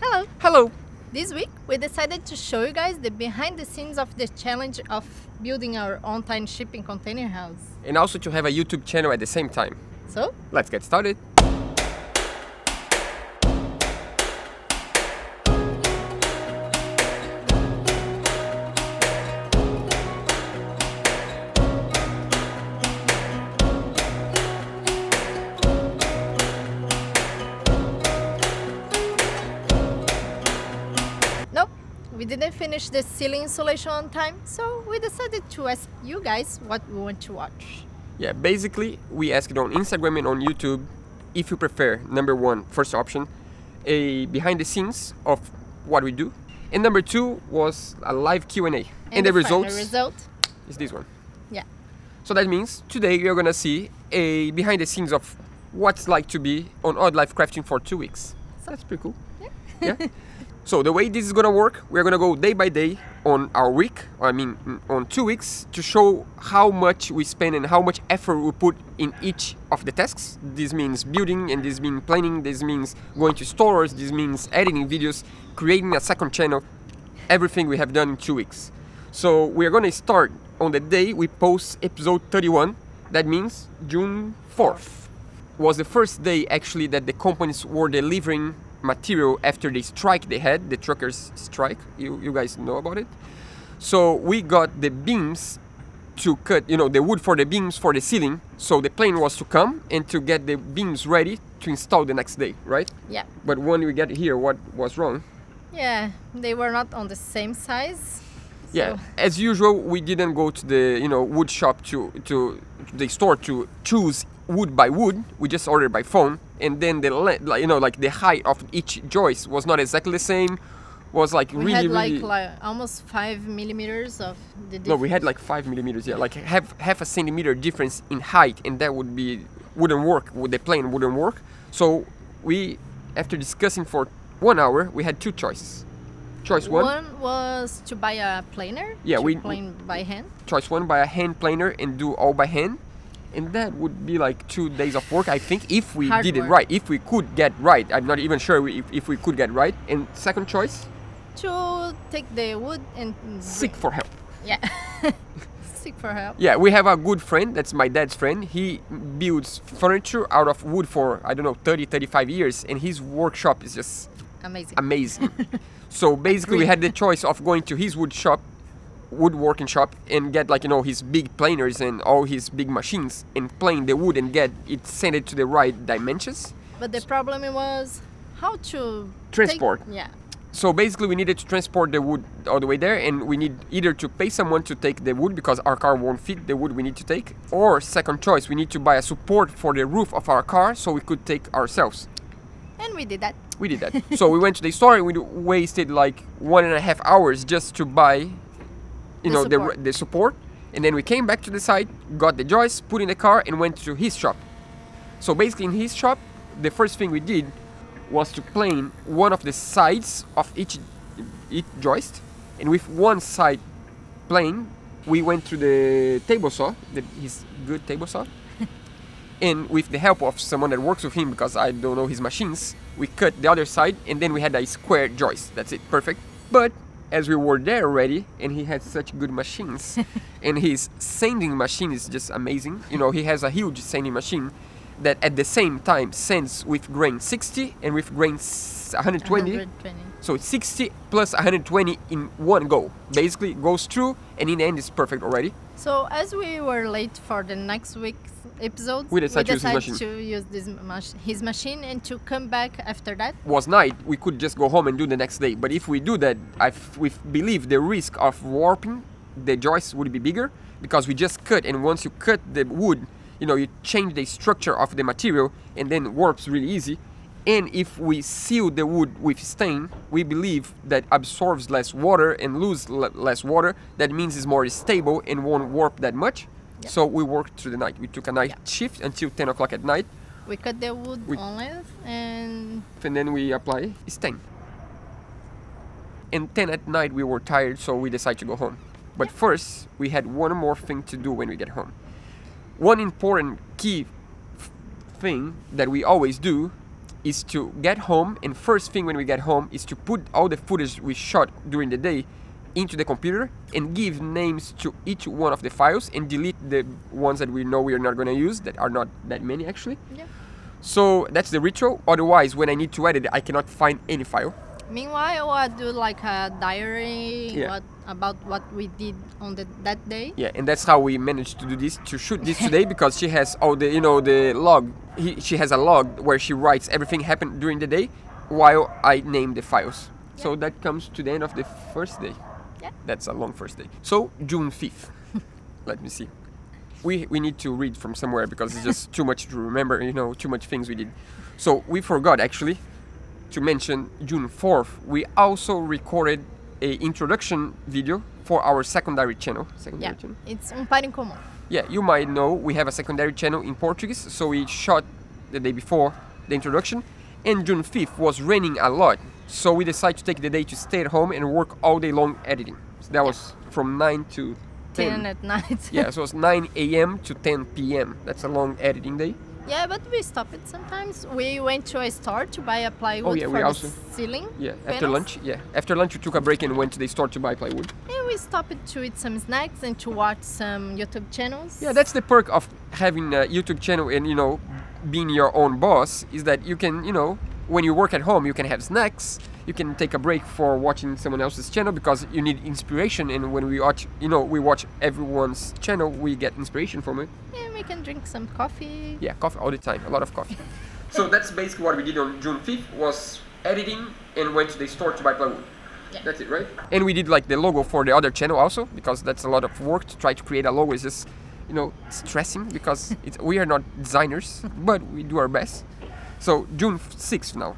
Hello! Hello! This week we decided to show you guys the behind the scenes of the challenge of building our own tiny shipping container house. And also to have a YouTube channel at the same time. So, let's get started! we didn't finish the ceiling insulation on time, so we decided to ask you guys what we want to watch. Yeah, basically we asked on Instagram and on YouTube if you prefer, number one, first option, a behind the scenes of what we do, and number two was a live Q&A. And the result is this one. Yeah. So that means today you're gonna see a behind the scenes of what's like to be on Odd Life Crafting for 2 weeks. So that's pretty cool. Yeah. So the way this is gonna work, we're gonna go day by day on our week, on 2 weeks, to show how much we spend and how much effort we put in each of the tasks. This means building, and this means planning, this means going to stores, this means editing videos, creating a second channel, everything we have done in 2 weeks. So we're gonna start on the day we post episode 31, that means June 4th. Was the first day actually that the companies were delivering material after the strike they had, the truckers strike. You guys know about it. So we got the beams to cut, the wood for the beams for the ceiling. So the plane was to come and to get the beams ready to install the next day, right? Yeah. But when we get here, what was wrong? Yeah, they were not on the same size. Yeah, as usual, we didn't go to the wood shop to the store to choose wood by wood. We just ordered by phone, and then the height of each joist was not exactly the same. Was like we had like almost 5 millimeters of the difference. No, we had like 5 millimeters. Yeah, like half a centimeter difference in height, and that wouldn't work. The plane wouldn't work. So we, after discussing for 1 hour, we had two choices. Choice one. One was to buy a planer. Yeah, we plane by hand. Choice one, buy a hand planer and do all by hand. And that would be like 2 days of work, I think, if we did it right. If we could get right. I'm not even sure if we could get right. And second choice? To take the wood and seek for help. Yeah. Seek for help. Yeah, we have a good friend. That's my dad's friend. He builds furniture out of wood for, 30, 35 years. And his workshop is just amazing. So basically we had the choice of going to his woodworking shop and get his big planers and all his big machines and plane the wood and get it send it to the right dimensions. But the problem was how to transport. Yeah. So basically we needed to transport the wood all the way there, and we need either to pay someone to take the wood because our car won't fit the wood we need to take, or second choice, we need to buy a support for the roof of our car so we could take ourselves. And we did that. We did that. So we went to the store and we wasted like 1.5 hours just to buy the support, and then we came back to the site, got the joists, put in the car, and went to his shop. So basically in his shop, the first thing we did was to plane one of the sides of each joist, and with one side plane, we went to the table saw, his good table saw, and with the help of someone that works with him, because I don't know his machines, we cut the other side, and then we had a square joist. That's it, perfect. But as we were there already, and he had such good machines, and his sanding machine is just amazing. He has a huge sanding machine that at the same time sands with grain 60 and with grain 120. So it's 60 plus 120 in one go. Basically it goes through, and in the end it's perfect already. So as we were late for the next week's episode, we decided to use his machine and to come back after that. Was night, we could just go home and do the next day. But if we do that, we believe the risk of warping the joist would be bigger, because we just cut, and once you cut the wood, you change the structure of the material, and then warps really easy. And if we seal the wood with stain, we believe that absorbs less water and lose less water. That means it's more stable and won't warp that much. Yeah. So we worked through the night. We took a night shift until 10 o'clock at night. We cut the wood on length and then we apply stain. And 10 at night we were tired, so we decided to go home. But first, we had one more thing to do when we get home. One important key thing that we always do is to get home, and first thing when we get home is to put all the footage we shot during the day into the computer and give names to each one of the files and delete the ones that we know we are not going to use, that are not that many actually. Yeah. So that's the ritual. Otherwise, when I need to edit, I cannot find any file. Meanwhile, I do like a diary Yeah. about what we did on that day. Yeah, and that's how we managed to do this, to shoot this today, because she has all the, the log. She has a log where she writes everything happened during the day while I name the files. Yeah. So that comes to the end of the first day. Yeah. That's a long first day. So June 5th. Let me see. We need to read from somewhere because it's just too much to remember, too much things we did. So we forgot actually to mention June 4th. We also recorded a introduction video for our secondary channel. Channel. It's Par em Comum. Yeah, you might know we have a secondary channel in Portuguese, so we shot the day before the introduction, and June 5th was raining a lot, so we decided to take the day to stay at home and work all day long editing. So that was from 9 to 10 at night. Yeah, so it was 9 a.m. to 10 p.m. That's a long editing day. Yeah, but we stop it sometimes. We went to a store to buy a plywood for the ceiling. Yeah, panels. after lunch. Yeah, after lunch we took a break and went to the store to buy plywood. And we stopped to eat some snacks and to watch some YouTube channels. Yeah, that's the perk of having a YouTube channel and being your own boss, is that you can when you work at home you can have snacks. You can take a break for watching someone else's channel because you need inspiration, and when we watch we watch everyone's channel, we get inspiration from it. And we can drink some coffee. Yeah, coffee all the time, a lot of coffee. So that's basically what we did on June 5th, was editing and went to the store to buy plywood. Yeah. That's it, right? And we did like the logo for the other channel also, because that's a lot of work to try to create a logo. It's just stressing because we are not designers, but we do our best. So June 6th now.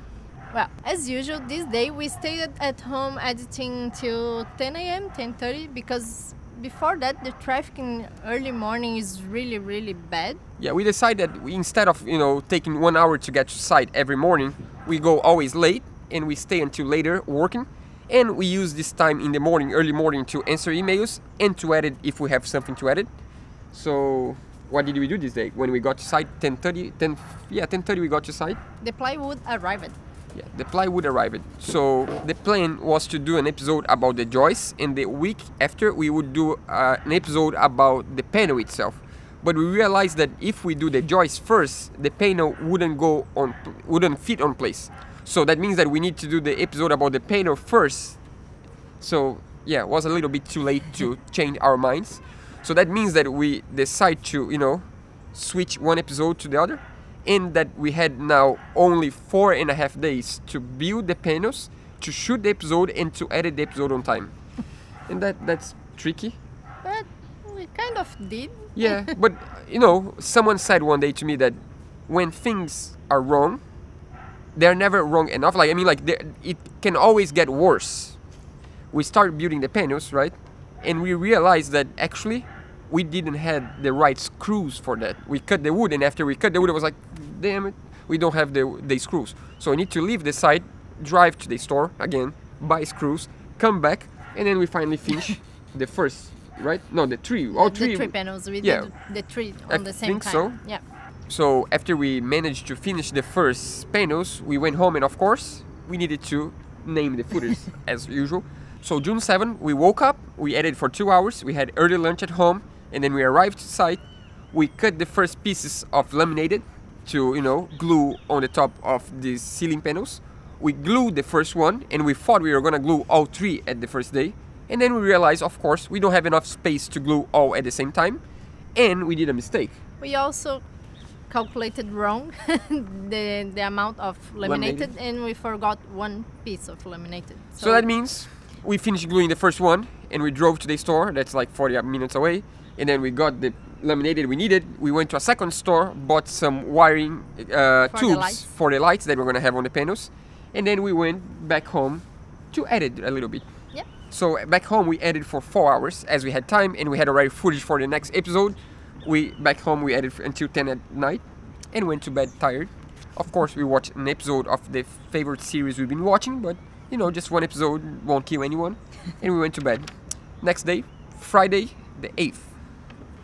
Well, as usual, this day we stayed at home editing till 10 a.m., 10:30, because before that the traffic in early morning is really, really bad. Yeah, we decided that instead of taking 1 hour to get to site every morning, we go always late and we stay until later working, and we use this time in the morning, early morning, to answer emails and to edit if we have something to edit. So what did we do this day? When we got to site, 10:30 we got to site. The plywood arrived. Yeah, the plywood arrived. So the plan was to do an episode about the joists, and the week after we would do an episode about the panel itself. But we realized that if we do the joists first, the panel wouldn't fit on place. So that means that we need to do the episode about the panel first. So yeah, it was a little bit too late to change our minds. So that means that we decide to switch one episode to the other, and that we had now only 4.5 days to build the panels, to shoot the episode, and to edit the episode on time. And that's tricky. But we kind of did. Yeah, but someone said one day to me that when things are wrong, they're never wrong enough. It can always get worse. We started building the panels, right? And we realized that actually we didn't have the right screws for that. We cut the wood, and after we cut the wood, I was like, damn it, we don't have the screws. So I need to leave the site, drive to the store again, buy screws, come back, and then we finally finish the first, right? No, the three. All three. The three panels. We Yeah. did the three on the same think time. so. Yeah. So after we managed to finish the first panels, we went home, and of course, we needed to name the footage as usual. So June 7th, we woke up, we edited for 2 hours, we had early lunch at home, and then we arrived to site. We cut the first pieces of laminated to, glue on the top of the ceiling panels. We glued the first one, and we thought we were gonna glue all three at the first day. And then we realized, of course, we don't have enough space to glue all at the same time, and we did a mistake. We also calculated wrong the amount of laminated, and we forgot one piece of laminated. So that means we finished gluing the first one, and we drove to the store. That's like 40 minutes away. And then we got the laminated we needed. We went to a second store, bought some wiring tubes for the lights that we're gonna have on the panels. And then we went back home to edit a little bit. Yeah. So back home we edited for 4 hours as we had time, and we had already footage for the next episode. Back home we edited until 10 at night and went to bed tired. Of course we watched an episode of the favorite series we've been watching, but just one episode won't kill anyone. And we went to bed. Next day, Friday the 8th.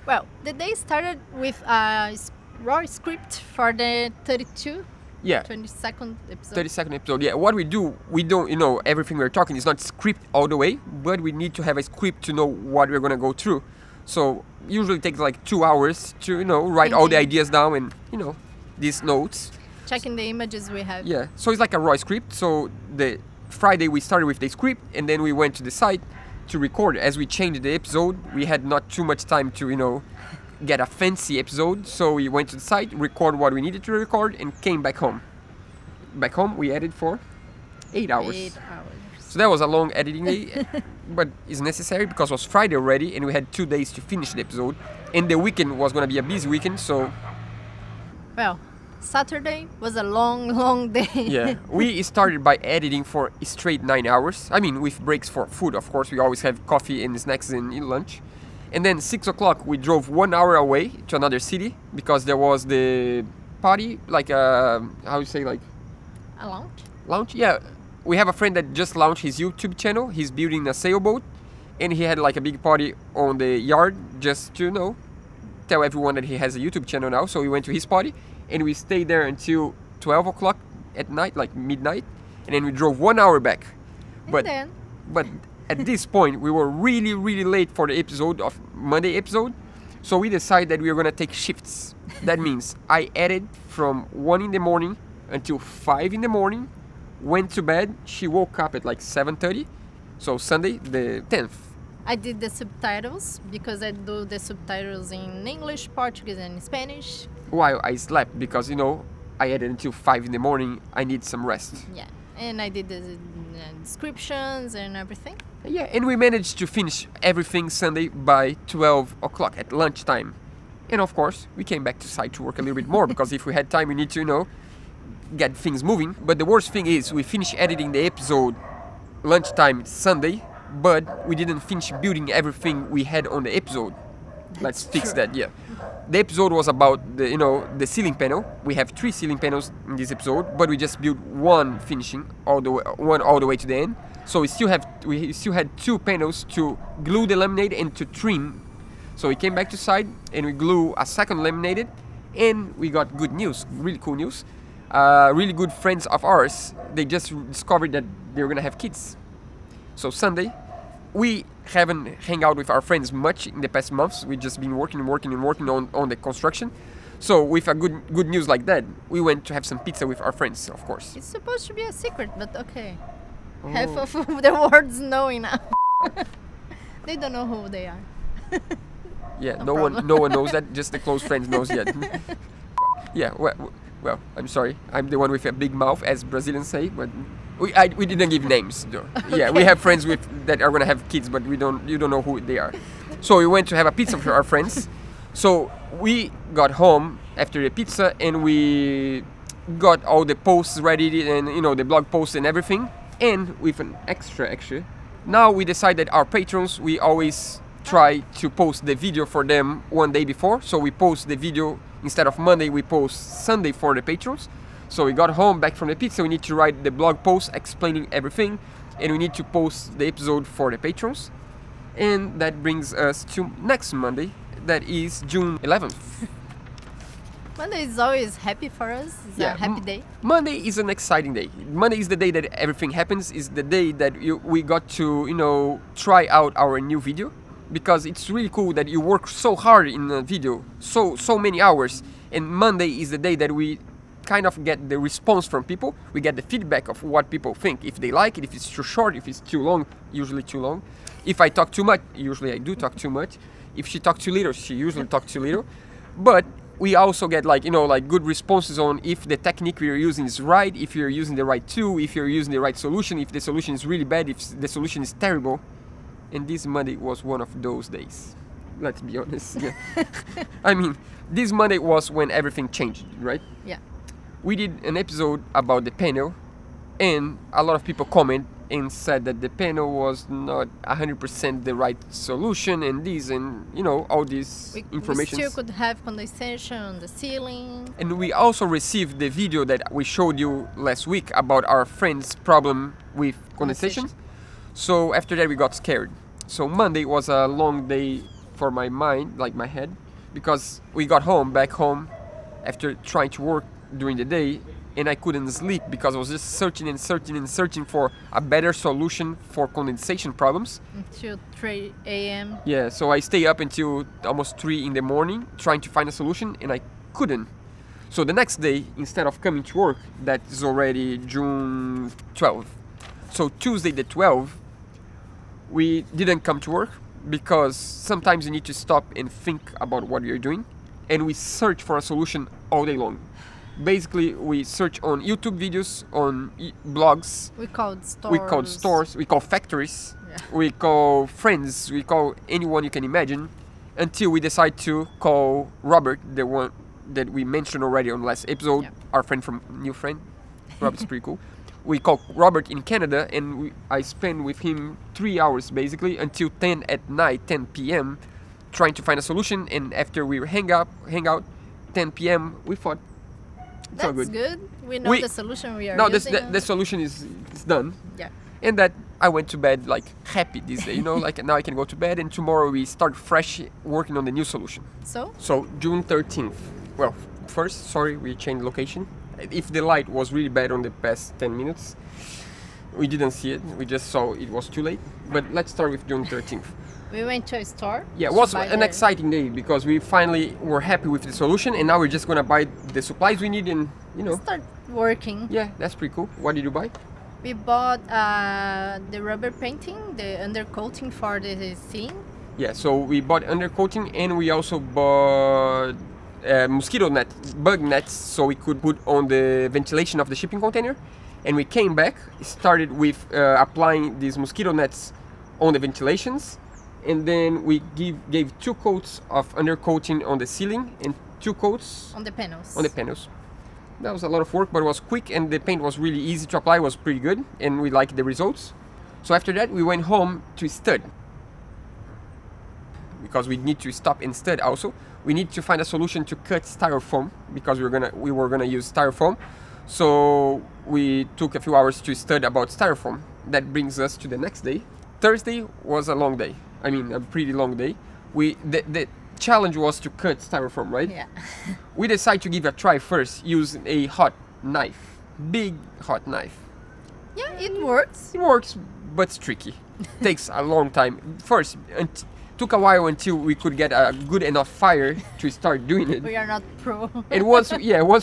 Well, the day started with a raw script for the 32 Yeah. 22nd episode. 32nd episode. Yeah. What we do, we don't, you know, everything we're talking is not script all the way, but we need to have a script to know what we're gonna go through. So usually it takes like 2 hours to, you know, write all the ideas down and, you know, these notes. Checking the images we have. Yeah. So it's like a raw script. So the Friday we started with the script, and then we went to the site to record. As we changed the episode, we had not too much time to, you know, get a fancy episode, so we went to the site, record what we needed to record, and came back home. Back home, we edited for 8 hours. 8 hours. So that was a long editing day, but it's necessary because it was Friday already, and we had 2 days to finish the episode, and the weekend was gonna be a busy weekend, so... Well, Saturday was a long day. Yeah, we started by editing for straight 9 hours. I mean, with breaks for food, of course. We always have coffee and snacks and lunch. And then 6 o'clock, we drove 1 hour away to another city because there was the party, like how you say, like A launch? launch? Yeah, we have a friend that just launched his YouTube channel. He's building a sailboat, and he had like a big party on the yard just to, you know, tell everyone that he has a YouTube channel now. So we went to his party, and we stayed there until 12 o'clock at night, like midnight, and then we drove 1 hour back. But at this point, we were really late for the episode of Monday episode, so we decided that we were gonna take shifts. That means I edited from 1 in the morning until 5 in the morning, went to bed. She woke up at like 7:30, so Sunday the 10th. I did the subtitles because I do the subtitles in English, Portuguese, and Spanish. While I slept because, you know, I edited until 5 in the morning. I need some rest. Yeah, and I did the descriptions and everything. Yeah, and we managed to finish everything Sunday by 12 o'clock at lunchtime. And of course, we came back to site to work a little bit more because if we had time, we need to, you know, get things moving. But the worst thing is we finished editing the episode lunchtime Sunday, but we didn't finish building everything we had on the episode. Let's fix that, yeah. The episode was about the, you know, the ceiling panel. We have 3 ceiling panels in this episode, but we just built one finishing all the way to the end. So we still had 2 panels to glue the laminate and to trim. So we came back to site and we glue a second laminated, and we got good news, really cool news. Really good friends of ours, they just discovered that they were gonna have kids. So Sunday, we haven't hang out with our friends much in the past months. We've just been working on the construction. So with a good news like that, we went to have some pizza with our friends, of course. It's supposed to be a secret, but okay. Oh. Half of the world's knowing now. They don't know who they are. Yeah, no one knows that. Just the close friends knows yet. Yeah, well, I'm sorry. I'm the one with a big mouth, as Brazilians say, but we didn't give names though. Okay. Yeah, we have friends that are gonna have kids, but you don't know who they are. So we went to have a pizza for our friends. So we got home after the pizza and we got all the posts ready and, you know, the blog posts and everything. And with an extra actually, now we decide that our patrons, we always try to post the video for them one day before. So we post the video instead of Monday, we post Sunday for the patrons. So we got home back from the pizza, we need to write the blog post explaining everything, and we need to post the episode for the patrons. And that brings us to next Monday, that is June 11th. Monday is always happy for us. It's a happy day. Monday is an exciting day. Monday is the day that everything happens. Is the day that we got to, you know, try out our new video, because it's really cool that you work so hard in a video, so many hours, and Monday is the day that we kind of get the response from people. We get the feedback of what people think, if they like it, if it's too short, if it's too long, usually too long. If I talk too much, usually I do talk too much. If she talks too little, she usually talks too little. But we also get, like, you know, like good responses on if the technique we're using is right, if you're using the right tool, if you're using the right solution, if the solution is really bad, if the solution is terrible. And this Monday was one of those days. Let's be honest. Yeah. I mean, this Monday was when everything changed, right? Yeah. We did an episode about the panel, and a lot of people comment and said that the panel was not 100% the right solution, and this, and, you know, all this information. We still could have condensation on the ceiling. And we also received the video that we showed you last week about our friend's problem with condensation. So after that we got scared. So Monday was a long day for my mind, like my head, because we got back home after trying to work during the day, and I couldn't sleep because I was just searching and searching and searching for a better solution for condensation problems. Until 3 a.m. Yeah, so I stay up until almost 3 in the morning trying to find a solution, and I couldn't. So the next day, instead of coming to work, that is already June 12th. So Tuesday the 12th, we didn't come to work because sometimes you need to stop and think about what you're doing, and we search for a solution all day long. Basically, we search on YouTube videos, on blogs. We called stores. We called stores. We call factories. Yeah. We call friends. We call anyone you can imagine, until we decide to call Robert, the one that we mentioned already on the last episode. Yeah. Our friend from new friend. Robert's pretty cool. We call Robert in Canada, and I spent with him 3 hours basically until 10 at night, 10 p.m. trying to find a solution. And after we hang out, 10 p.m. we thought, That's good. good. We know the solution we are no, using. the solution is done. Yeah. And that I went to bed like happy this day, you know, like now I can go to bed, and tomorrow we start fresh working on the new solution. So June 13th. Well, first, sorry, we changed location. If the light was really bad on the past 10 minutes, we didn't see it. We just saw it was too late. But let's start with June 13th. we went to a store. Yeah, it was an exciting day because we finally were happy with the solution, and now we're just gonna buy the supplies we need and, you know. Start working. Yeah, that's pretty cool. What did you buy? We bought the rubber painting, the undercoating for the ceiling. Yeah, so we bought undercoating, and we also bought mosquito net, bug nets, so we could put on the ventilation of the shipping container. And we came back, started with applying these mosquito nets on the ventilations, and then we gave 2 coats of undercoating on the ceiling and 2 coats on the panels. On the panels. That was a lot of work, but it was quick, and the paint was really easy to apply. It was pretty good, and we liked the results. So after that, we went home to stud, because we need to stop and stud also. We need to find a solution to cut styrofoam, because we were gonna use styrofoam. So we took a few hours to stud about styrofoam. That brings us to the next day. Thursday was a long day. I mean, a pretty long day. The challenge was to cut styrofoam, right? Yeah. We decided to give it a try first, using a hot knife, big hot knife. Yeah, it works. It works, but it's tricky. Takes a long time. First, took a while until we could get a good enough fire to start doing it. We are not pro. And once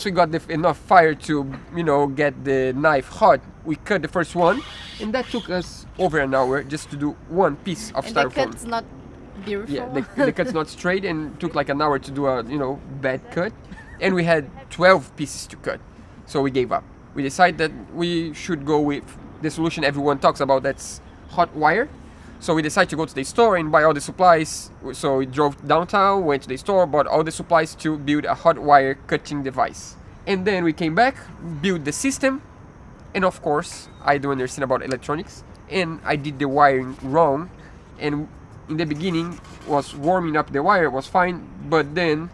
we got enough fire to, you know, get the knife hot, we cut the first one, and that took us over an hour just to do one piece of and styrofoam. the cut's not beautiful. Yeah, the cut's not straight, and took like an hour to do a, you know, bad cut. And we had 12 pieces to cut, so we gave up. We decided that we should go with the solution everyone talks about, that's hot wire. So we decided to go to the store and buy all the supplies. So we drove downtown, went to the store, bought all the supplies to build a hot wire cutting device. And then we came back, built the system, and of course, I don't understand about electronics, and I did the wiring wrong. And in the beginning, was warming up the wire, was fine, but then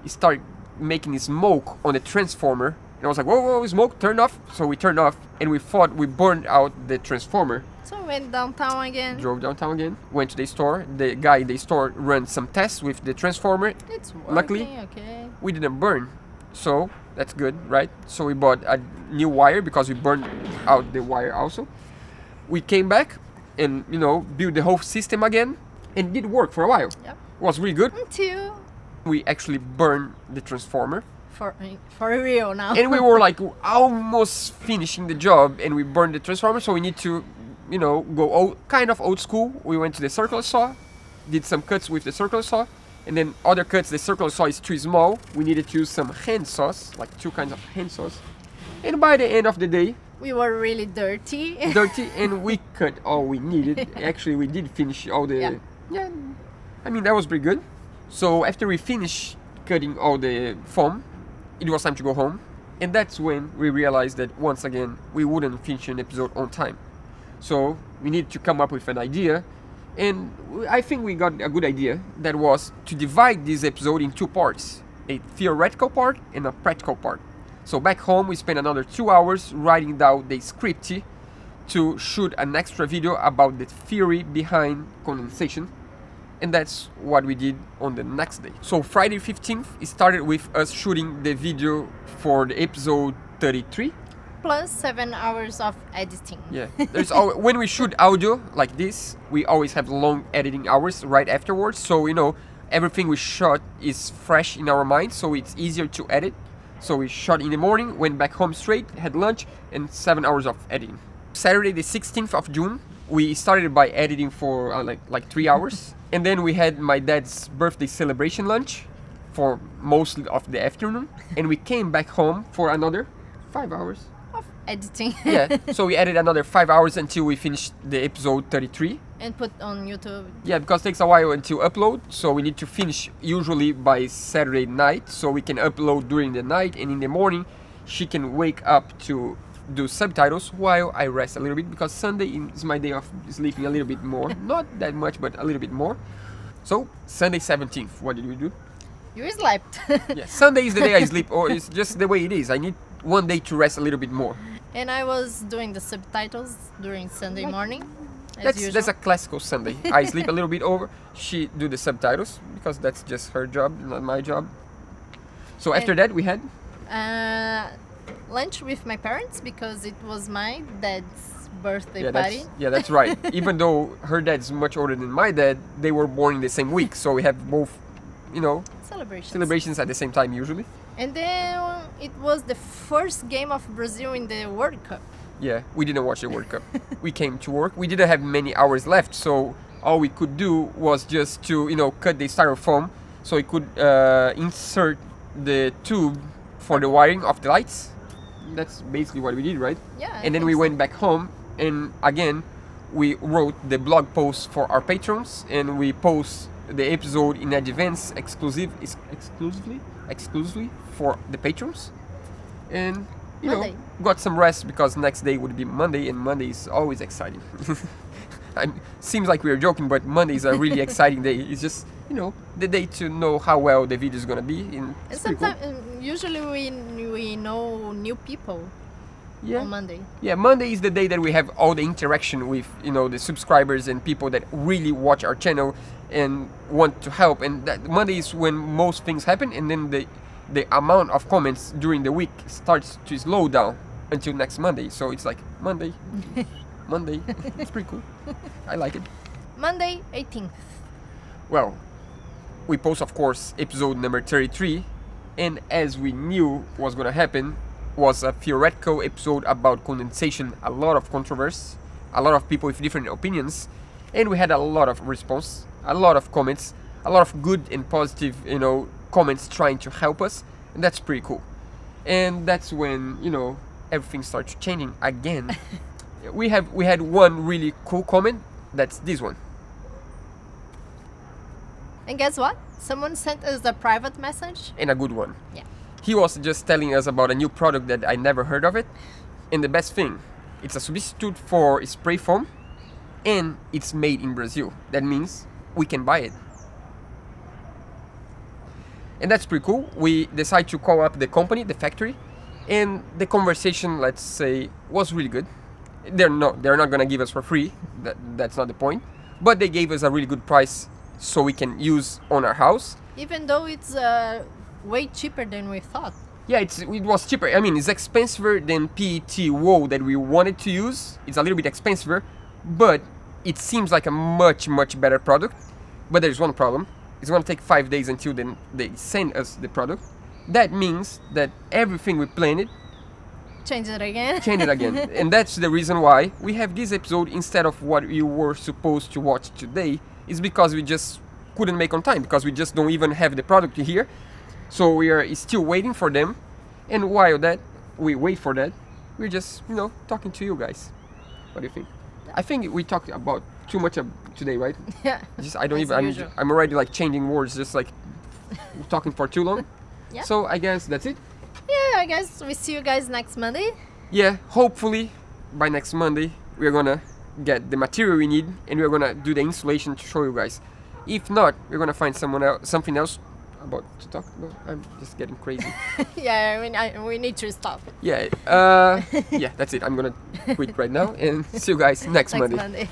it started making smoke on the transformer. And I was like, whoa, whoa, smoke, turn off. So we turned off, and we thought we burned out the transformer. So we went downtown again. Drove downtown again, went to the store. The guy in the store ran some tests with the transformer. It's working, Luckily, okay. we didn't burn. So that's good, right? So we bought a new wire because we burned out the wire also. We came back and, you know, built the whole system again, and it did work for a while. Yep. It was really good. Until We actually burned the transformer. For real now. And we were like almost finishing the job, and we burned the transformer, so we need to, you know, go kind of old school. We went to the circular saw, did some cuts with the circular saw, and then other cuts, the circular saw is too small. We needed to use some hand saws, like 2 kinds of hand saws. And by the end of the day, we were really dirty. And we cut all we needed. Actually, we did finish all the... Yeah, I mean, that was pretty good. So after we finished cutting all the foam, it was time to go home. And that's when we realized that once again, we wouldn't finish an episode on time. So we needed to come up with an idea. And I think we got a good idea. That was to divide this episode in 2 parts. A theoretical part and a practical part. So back home, we spent another 2 hours writing down the script to shoot an extra video about the theory behind condensation. And that's what we did on the next day. So Friday 15th, it started with us shooting the video for the episode 33. Plus 7 hours of editing. Yeah, there's when we shoot audio like this, we always have long editing hours right afterwards. So everything we shot is fresh in our mind, so it's easier to edit. So we shot in the morning, went back home straight, had lunch, and 7 hours of editing. Saturday the 16th of June, we started by editing for like 3 hours, and then we had my dad's birthday celebration lunch for most of the afternoon, and we came back home for another 5 hours. Editing. Yeah, so we added another 5 hours until we finished the episode 33. And put on YouTube. Yeah, because it takes a while until upload, so we need to finish usually by Saturday night, so we can upload during the night, and in the morning she can wake up to do subtitles while I rest a little bit, because Sunday is my day of sleeping a little bit more. Not that much, but a little bit more. So, Sunday 17th, what did we do? You slept. Yeah, Sunday is the day I sleep, or it's just the way it is. I need one day to rest a little bit more. And I was doing the subtitles during Sunday morning, as usual. That's a classical Sunday. I sleep a little bit over, she do the subtitles, because that's just her job, not my job. So after that we had? Lunch with my parents, because it was my dad's birthday party. Yeah, that's right. Even though her dad's much older than my dad, they were born in the same week, so we have both, celebrations at the same time usually. And then it was the first game of Brazil in the World Cup. Yeah, we didn't watch the World Cup. We came to work. We didn't have many hours left, so all we could do was just to, cut the styrofoam so we could insert the tube for the wiring of the lights. That's basically what we did, right? Yeah. And then we went back home, and again, we wrote the blog post for our patrons, and we post the episode in advance exclusively for the patrons, and got some rest, because next day would be Monday, and Monday is always exciting. Seems like we're joking, but Monday is a really exciting day. It's just the day to know how well the video is gonna be. And sometimes usually we know new people. Yeah. On Monday. Yeah, Monday is the day that we have all the interaction with the subscribers and people that really watch our channel and want to help, and that Monday is when most things happen, and then the amount of comments during the week starts to slow down until next Monday. So it's like Monday. Monday. It's pretty cool. I like it. Monday 18th. Well, we post, of course, episode number 33, and as we knew was gonna happen, was a theoretical episode about condensation, a lot of controversy, a lot of people with different opinions, and we had a lot of response, a lot of comments, a lot of good and positive, comments trying to help us, and that's pretty cool. And that's when, everything starts changing again. we had one really cool comment, that's this one. And guess what? Someone sent us a private message. And a good one. Yeah. He was just telling us about a new product that I never heard of it. And the best thing, it's a substitute for spray foam, and it's made in Brazil. That means we can buy it. And that's pretty cool. We decided to call up the company, the factory, and the conversation, let's say, was really good. They're not gonna give us for free. That's not the point. But they gave us a really good price so we can use on our house. Even though it's way cheaper than we thought. Yeah, it was cheaper. I mean, it's expensive than PET wool that we wanted to use. It's a little bit expensive, but it seems like a much better product. But there's one problem. It's going to take 5 days until then they send us the product. That means that everything we planned change it again. And that's the reason why we have this episode instead of what you were supposed to watch today. Is because we just couldn't make on time, because we just don't even have the product here. So we are still waiting for them, and while we wait for that, we're just talking to you guys. What do you think? I think we talked about too much today, right? Yeah. I'm already like changing words, just like talking for too long. Yeah. So I guess that's it. Yeah, I guess we see you guys next Monday. Yeah, hopefully by next Monday we're gonna get the material we need, and we're gonna do the installation to show you guys. If not, we're gonna find something else to talk about. I'm just getting crazy. Yeah, we need to stop. Yeah, yeah, that's it. I'm gonna quit right now, and see you guys next Monday.